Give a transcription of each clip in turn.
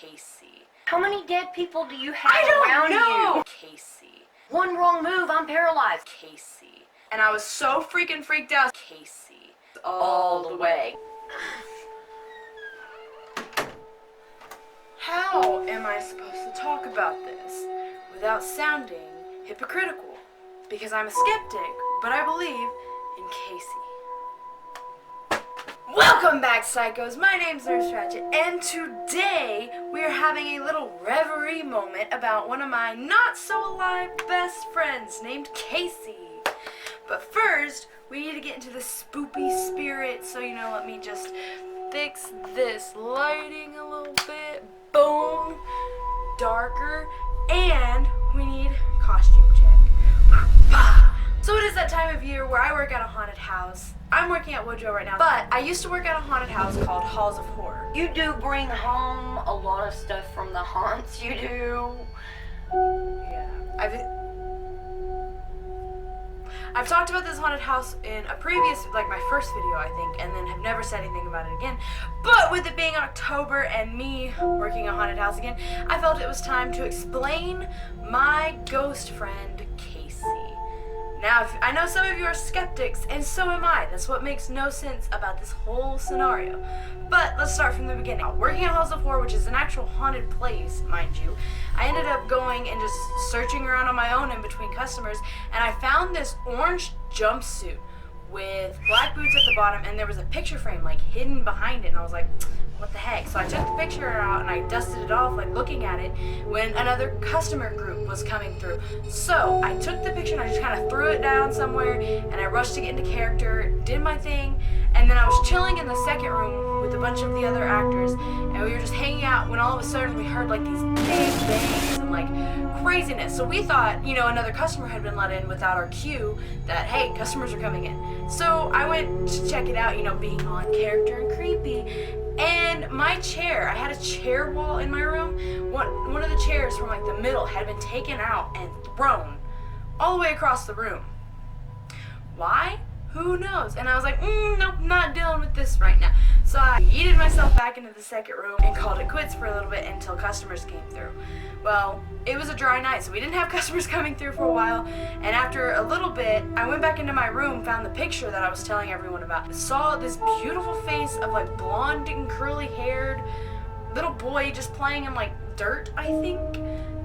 Casey. How many dead people do you have I don't around know. you? Casey. One wrong move, I'm paralyzed. Casey. And I was so freaking freaked out. Casey. All the way. How am I supposed to talk about this without sounding hypocritical? Because I'm a skeptic, but I believe in Casey. Welcome back, Psychos. My name's Nurse Ratchet, and today we are having a little reverie moment about one of my not-so-alive best friends named Casey. But first, we need to get into the spoopy spirit, so let me just fix this lighting a little bit. Boom. Darker. And we need costume check. So it is that time of year where I work at a haunted house. I'm working at Woodrow right now, but I used to work at a haunted house called Halls of Horror. You do bring home a lot of stuff from the haunts, you do. Yeah. I've talked about this haunted house in a previous, my first video, I think, and then have never said anything about it again. But with it being October and me working a haunted house again, I felt it was time to explain my ghost friend, Casey. Now, I know some of you are skeptics, and so am I. That's what makes no sense about this whole scenario. But let's start from the beginning. Working at Halls of Horror, which is an actual haunted place, mind you, I ended up going and just searching around on my own in between customers, and I found this orange jumpsuit with black boots at the bottom, and there was a picture frame hidden behind it, and I was like, what the heck? So I took the picture out and I dusted it off, looking at it, when another customer group was coming through. So I took the picture and I just kind of threw it down somewhere, and I rushed to get into character, did my thing, and then I was chilling in the second room with a bunch of the other actors, and we were just hanging out when all of a sudden we heard these big bangs and craziness. So we thought, another customer had been let in without our cue that, hey, customers are coming in. So I went to check it out, being on character and creepy. And my chair, I had a chair wall in my room. One of the chairs from the middle had been taken out and thrown all the way across the room. Why? Who knows? And I was like, nope, not dealing with this right now. So I yeeted myself back into the second room and called it quits for a little bit until customers came through. Well, it was a dry night, so we didn't have customers coming through for a while, and after a little bit, I went back into my room, found the picture that I was telling everyone about, saw this beautiful face of blonde and curly haired little boy just playing in dirt, I think,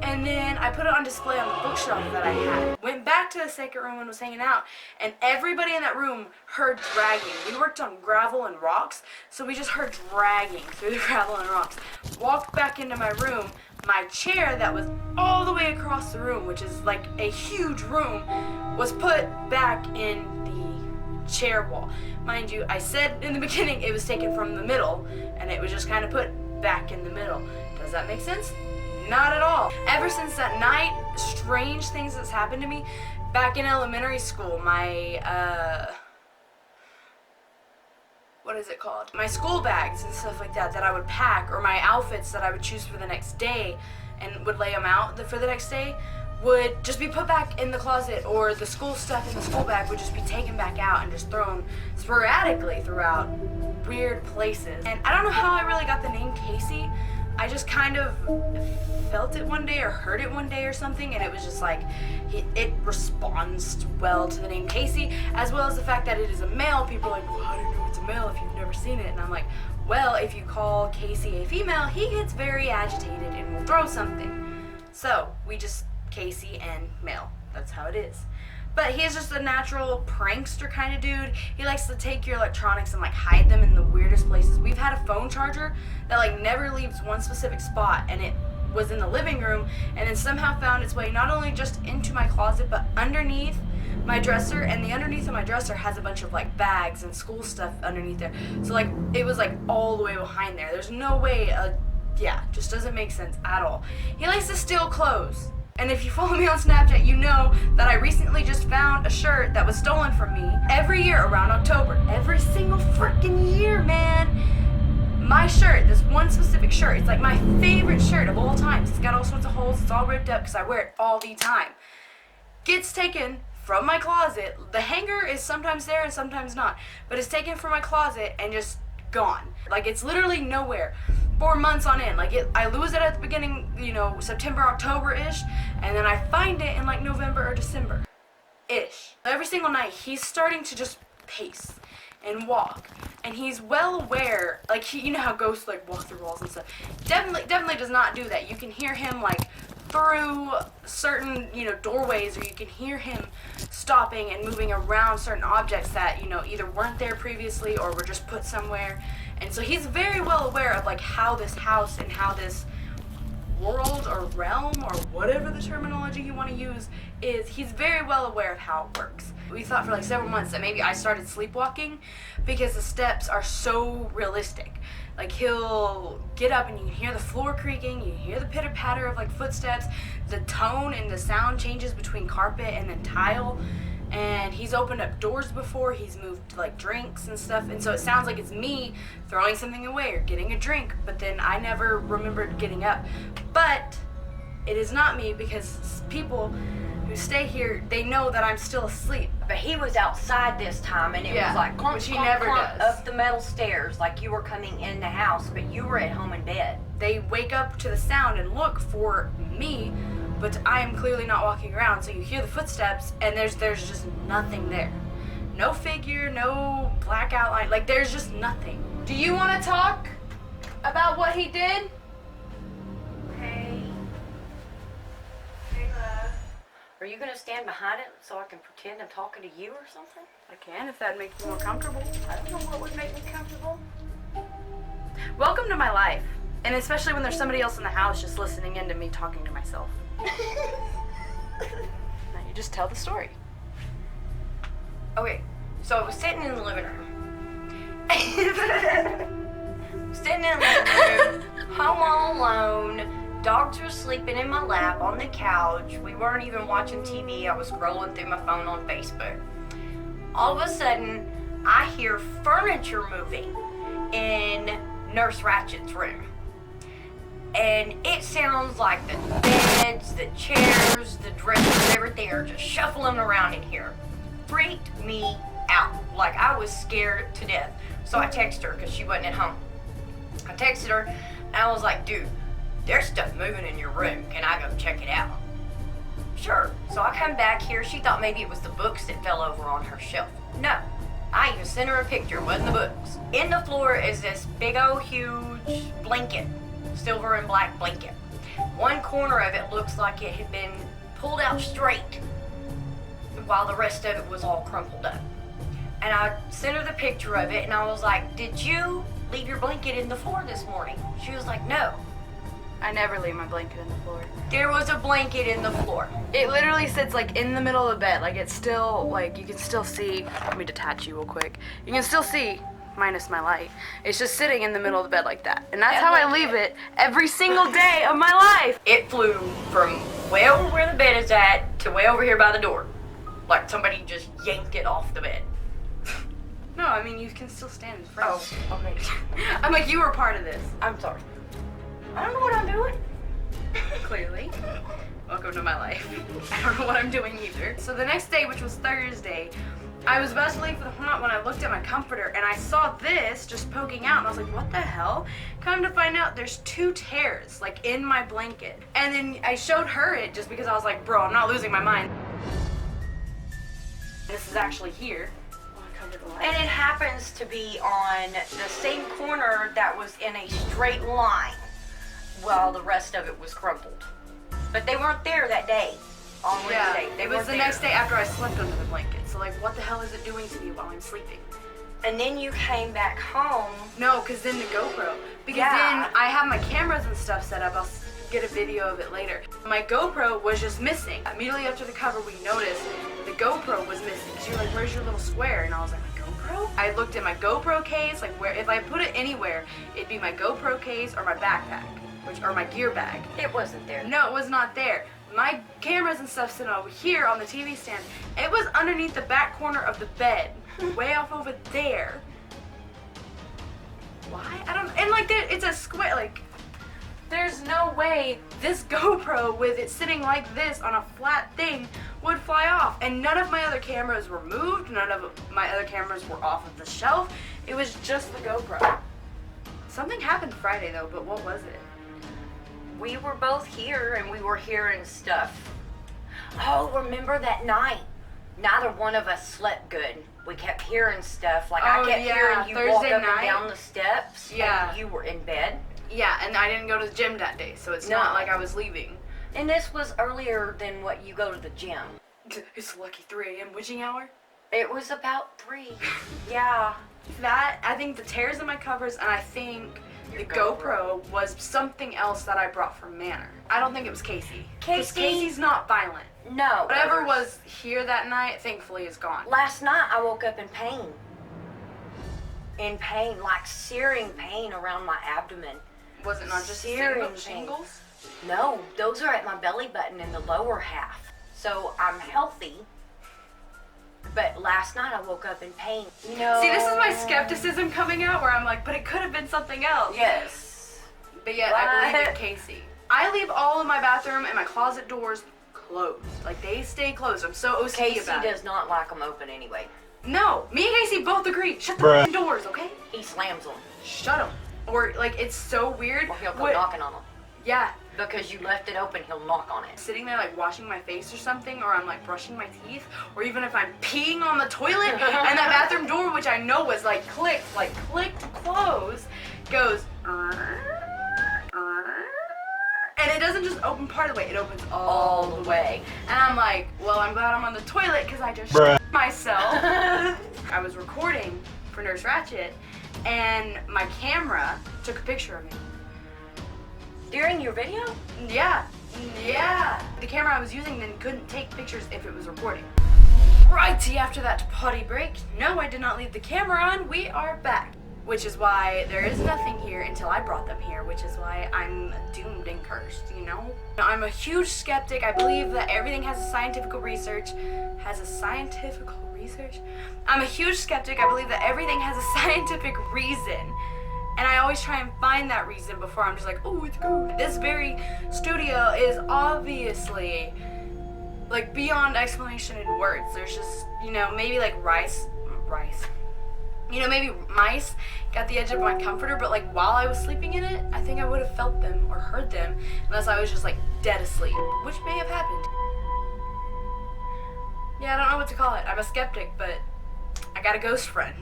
and then I put it on display on the bookshelf that I had. Went back to the second room and was hanging out, and everybody in that room heard dragging. We worked on gravel and rocks, so we just heard dragging through the gravel and rocks. Walked back into my room. My chair that was all the way across the room, which is a huge room, was put back in the chair wall. Mind you, I said in the beginning it was taken from the middle, and it was just kind of put back in the middle. Does that make sense? Not at all. Ever since that night, strange things that's happened to me. Back in elementary school, my what is it called? My school bags and stuff like that I would pack, or my outfits that I would choose for the next day and would lay them out for the next day, would just be put back in the closet, or the school stuff in the school bag would just be taken back out and just thrown sporadically throughout weird places. And I don't know how I really got the name Casey. I just kind of felt it one day or heard it one day or something, and it was just it responds well to the name Casey, as well as the fact that it is a male. People are like, well, how do you know it's a male if you've never seen it? And I'm like, well, if you call Casey a female, he gets very agitated and will throw something. So we just Casey and male. That's how it is. But he is just a natural prankster kind of dude. He likes to take your electronics and hide them in the weirdest places. We've had a phone charger that never leaves one specific spot, and it was in the living room, and then somehow found its way not only just into my closet, but underneath my dresser, and the underneath of my dresser has a bunch of bags and school stuff underneath there. So it was all the way behind there. There's no way, just doesn't make sense at all. He likes to steal clothes. And if you follow me on Snapchat, you know that I recently just found a shirt that was stolen from me every year around October. Every single freaking year, man. My shirt, this one specific shirt, it's my favorite shirt of all times. It's got all sorts of holes, it's all ripped up because I wear it all the time. Gets taken from my closet. The hanger is sometimes there and sometimes not, but it's taken from my closet and just gone. It's literally nowhere. for months on end. Like I lose it at the beginning, you know, September, October-ish, and then I find it in like November or December-ish. Every single night, he's starting to just pace and walk, and he's well aware, like you know how ghosts like walk through walls and stuff. Definitely does not do that. You can hear him like through certain, you know, doorways, or you can hear him stopping and moving around certain objects that, you know, either weren't there previously or were just put somewhere. And so he's very well aware of like how this house and how this world or realm or whatever the terminology you want to use is, he's very well aware of how it works. We thought for like several months that maybe I started sleepwalking because the steps are so realistic. Like he'll get up and you can hear the floor creaking, you can hear the pitter patter of like footsteps, the tone and the sound changes between carpet and then tile. And he's opened up doors before, he's moved like drinks and stuff, and so it sounds like it's me throwing something away or getting a drink, but then I never remembered getting up. But it is not me, because people who stay here, they know that I'm still asleep. But he was outside this time, and it was like clunk, which he clunk, never clunk does. up the metal stairs, like you were coming in the house, but you were at home in bed. They wake up to the sound and look for me, but I am clearly not walking around, so you hear the footsteps, and there's just nothing there. No figure, no black outline, like there's just nothing. Do you want to talk about what he did? Hey. Hey, love. Are you gonna stand behind it so I can pretend I'm talking to you or something? I can, if that'd make you more comfortable. I don't know what would make me comfortable. Welcome to my life, and especially when there's somebody else in the house just listening in to me talking to myself. Now you just tell the story. Okay, so I was sitting in the living room. Sitting in the living room, home all alone. Dogs were sleeping in my lap on the couch. We weren't even watching TV. I was scrolling through my phone on Facebook. All of a sudden, I hear furniture moving in Nurse Ratchet's room. And it sounds like the beds, the chairs, the dressers, everything are just shuffling around in here. Freaked me out. Like, I was scared to death. So I texted her because she wasn't at home. I texted her and I was like, dude, there's stuff moving in your room. Can I go check it out? Sure. So I come back here. She thought maybe it was the books that fell over on her shelf. No. I even sent her a picture. It wasn't the books. In the floor is this big old huge blanket. Silver and black blanket. One corner of it looks like it had been pulled out straight, while the rest of it was all crumpled up. And I sent her the picture of it, and I was like, did you leave your blanket in the floor this morning? She was like, no. I never leave my blanket in the floor. There was a blanket in the floor. It literally sits like in the middle of the bed. Like it's still, like you can still see, let me detach you real quick. You can still see, minus my light, it's just sitting in the middle of the bed like that. And that's how I leave it every single day of my life. It flew from way over where the bed is at to way over here by the door. Like somebody just yanked it off the bed. No, I mean, you can still stand in front. Oh, okay. I'm like, you were part of this. I'm sorry. I don't know what I'm doing. Clearly. Welcome to my life. I don't know what I'm doing either. So the next day, which was Thursday, I was about to leave for the haunt when I looked at my comforter and I saw this just poking out and I was like, what the hell? Come to find out there's 2 tears like in my blanket. And then I showed her it just because I was like, bro, I'm not losing my mind. This is actually here. And it happens to be on the same corner that was in a straight line while the rest of it was crumpled. But they weren't there that day on Wednesday. They it was weren't the there. next day after I slept under the blanket. So like, what the hell is it doing to me while I'm sleeping? And then you came back home. No, because then the GoPro. Because Yeah. then I have my cameras and stuff set up. I'll get a video of it later. My GoPro was just missing. Immediately after the cover, we noticed the GoPro was missing. So you're like, where's your little square? And I was like, my GoPro? I looked at my GoPro case, like where, if I put it anywhere, it'd be my GoPro case or my backpack, or my gear bag. It wasn't there. No, it was not there. My cameras and stuff sitting over here on the TV stand. It was underneath the back corner of the bed, way off over there. Why? I don't. And like, it's a square. Like, there's no way this GoPro with it sitting like this on a flat thing would fly off. And none of my other cameras were moved. None of my other cameras were off of the shelf. It was just the GoPro. Something happened Friday though, but what was it? We were both here and we were hearing stuff. Oh, remember that night? Neither one of us slept good. We kept hearing stuff. Like I kept hearing you walk Thursday up night. and down the steps. Yeah. And you were in bed. Yeah, and I didn't go to the gym that day, so it's not like I was leaving. And this was earlier than what you go to the gym. It's lucky 3 a.m. witching hour. It was about 3. Yeah. That, I think the tears in my covers, and I think the GoPro was something else that I brought from Manor. I don't think it was Casey. 'Cause Casey's not violent. No. Whatever was here that night, thankfully, is gone. Last night I woke up in pain. In pain, like searing pain around my abdomen. Was it not just Searing shingles? No, those are at my belly button in the lower half. So I'm healthy. But last night I woke up in pain. No. See, this is my skepticism coming out where I'm like, but it could have been something else. Yes. But yet I believe in Casey. I leave all of my bathroom and my closet doors closed. Like, they stay closed. I'm so OCD Casey about it. does not like them open anyway. No, me and Casey both agree. Shut the f***ing doors, okay? He slams them. Shut them. Or, like, it's so weird. Or he'll come knocking on them. Yeah. Because you left it open, he'll knock on it. Sitting there, like, washing my face or something, or I'm, like, brushing my teeth, or even if I'm peeing on the toilet, and that bathroom door, which I know was, like, clicked to close, goes, and it doesn't just open part of the way, it opens all the way. And I'm like, well, I'm glad I'm on the toilet, because I just shit myself. I was recording for Nurse Ratched, and my camera took a picture of me. During your video? Yeah. The camera I was using then couldn't take pictures if it was recording. Righty, after that potty break, no, I did not leave the camera on. We are back. Which is why there is nothing here until I brought them here, which is why I'm doomed and cursed, you know? I'm a huge skeptic. I believe that everything has a scientific research. I'm a huge skeptic. I believe that everything has a scientific reason. And I always try and find that reason before I'm just like, oh, it's good. This very studio is obviously, like, beyond explanation in words. There's just, you know, maybe like rice. You know, maybe mice got the edge of my comforter, but like while I was sleeping in it, I think I would have felt them or heard them unless I was just like dead asleep, which may have happened. Yeah, I don't know what to call it. I'm a skeptic, but I got a ghost friend.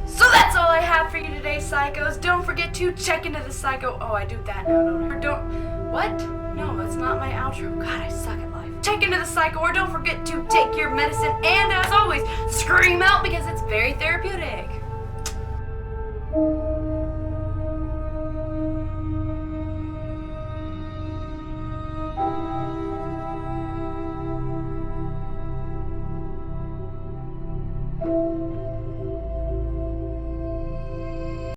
So that's all I have for you today, psychos. Don't forget to check into the psycho. Oh, I do that now, don't I? What? No, that's not my outro. God, I suck at life. Check into the psycho, or don't forget to take your medicine, and as always, scream out because it's very therapeutic.